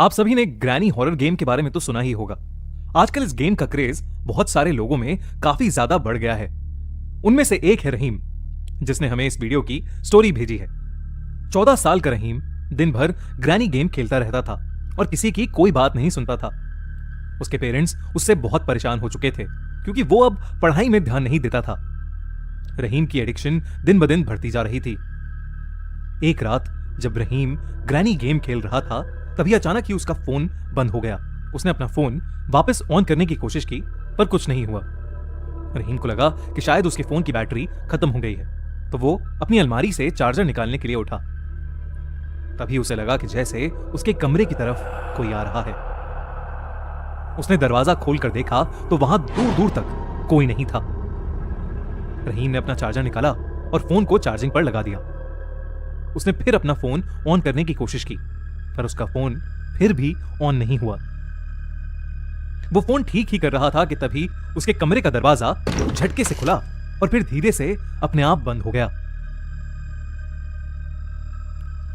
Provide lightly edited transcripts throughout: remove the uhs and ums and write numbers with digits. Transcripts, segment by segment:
आप सभी ने ग्रैनी हॉरर गेम के बारे में तो सुना ही होगा। आजकल इस गेम का क्रेज बहुत सारे लोगों में काफी ज्यादा बढ़ गया है। उनमें से एक है रहीम, जिसने हमें इस वीडियो की स्टोरी भेजी है। 14 साल का रहीम दिन भर ग्रैनी गेम खेलता रहता था और किसी की कोई बात नहीं सुनता था। उसके पेरेंट्स उससे बहुत परेशान हो चुके थे क्योंकि वो अब पढ़ाई में ध्यान नहीं देता था। रहीम की एडिक्शन दिन ब दिन बढ़ती जा रही थी। एक रात जब रहीम ग्रैनी गेम खेल रहा था, तभी अचानक ही उसका फोन बंद हो गया। उसने अपना फोन वापस ऑन करने की कोशिश की पर कुछ नहीं हुआ। रहीम को लगा कि शायद उसके फोन की बैटरी खत्म हो गई है, तो वो अपनी अलमारी से चार्जर निकालने के लिए उठा। तभी उसे लगा कि जैसे उसके कमरे की तरफ कोई आ रहा है। उसने दरवाजा खोलकर देखा तो वहां दूर दूर तक कोई नहीं था। रहीम ने अपना चार्जर निकाला और फोन को चार्जिंग पर लगा दिया। उसने फिर अपना फोन ऑन करने की कोशिश की पर उसका फोन फिर भी ऑन नहीं हुआ। वो फोन ठीक ही कर रहा था कि तभी उसके कमरे का दरवाजा झटके से खुला और फिर धीरे से अपने आप बंद हो गया।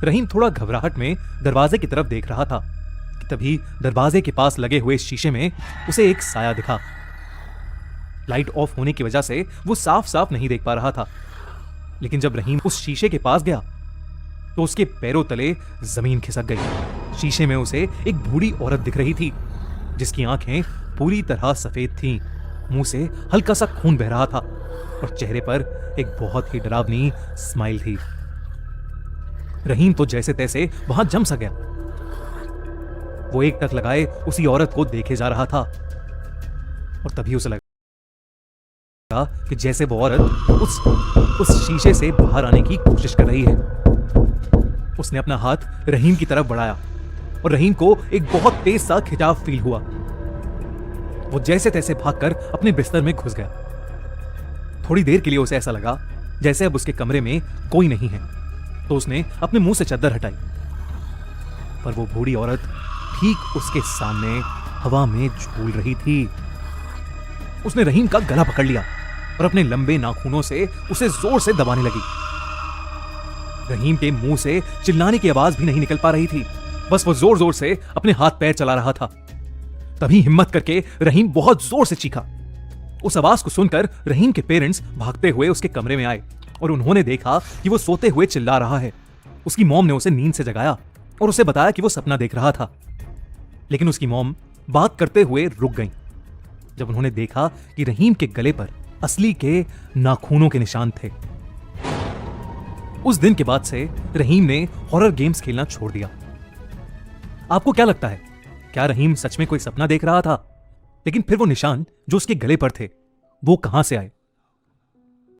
रहीम थोड़ा घबराहट में दरवाजे की तरफ देख रहा था कि तभी दरवाजे के पास लगे हुए शीशे में उसे एक साया दिखा। लाइट ऑफ होने की वजह से वो साफ साफ नहीं देख पा रहा था, लेकिन जब रहीम उस शीशे के पास गया तो उसके पैरों तले जमीन खिसक गई। शीशे में उसे एक बूढ़ी औरत दिख रही थी जिसकी आंखें पूरी तरह सफेद थीं, मुंह से हल्का सा खून बह रहा था और चेहरे पर एक बहुत ही डरावनी स्माइल थी। रहीम तो जैसे तैसे वहां जम सा गया। वो एक टक लगाए उसी औरत को देखे जा रहा था और तभी उसे लगा कि जैसे वो औरत उस शीशे से बाहर आने की कोशिश कर रही है। उसने अपना हाथ रहीम की तरफ बढ़ाया और रहीम को एक बहुत तेज सा खिंचाव फील हुआ। वो जैसे तैसे भागकर अपने बिस्तर में घुस गया। थोड़ी देर के लिए उसे ऐसा लगा जैसे अब उसके कमरे में कोई नहीं है, तो उसने अपने मुंह से चद्दर हटाई, पर वो बूढ़ी औरत ठीक उसके सामने हवा में झूल रही थी। उसने रहीम का गला पकड़ लिया और अपने लंबे नाखूनों से उसे जोर से दबाने लगी। रहीम के मुंह से चिल्लाने की आवाज भी नहीं निकल पा रही थी, बस वो जोर जोर से अपने हाथ पैर चला रहा था। तभी हिम्मत करके रहीम बहुत जोर से चीखा। उस आवाज को सुनकर रहीम के पेरेंट्स भागते हुए उसके कमरे में आए और उन्होंने देखा कि वो सोते हुए चिल्ला रहा है। उसकी मॉम ने उसे नींद से जगाया और उसे बताया कि वो सपना देख रहा था, लेकिन उसकी मॉम बात करते हुए रुक गई जब उन्होंने देखा कि रहीम के गले पर असली के नाखूनों के निशान थे। उस दिन के बाद से रहीम ने हॉरर गेम्स खेलना छोड़ दिया। आपको क्या लगता है, क्या रहीम सच में कोई सपना देख रहा था? लेकिन फिर वो निशान जो उसके गले पर थे वो कहां से आए?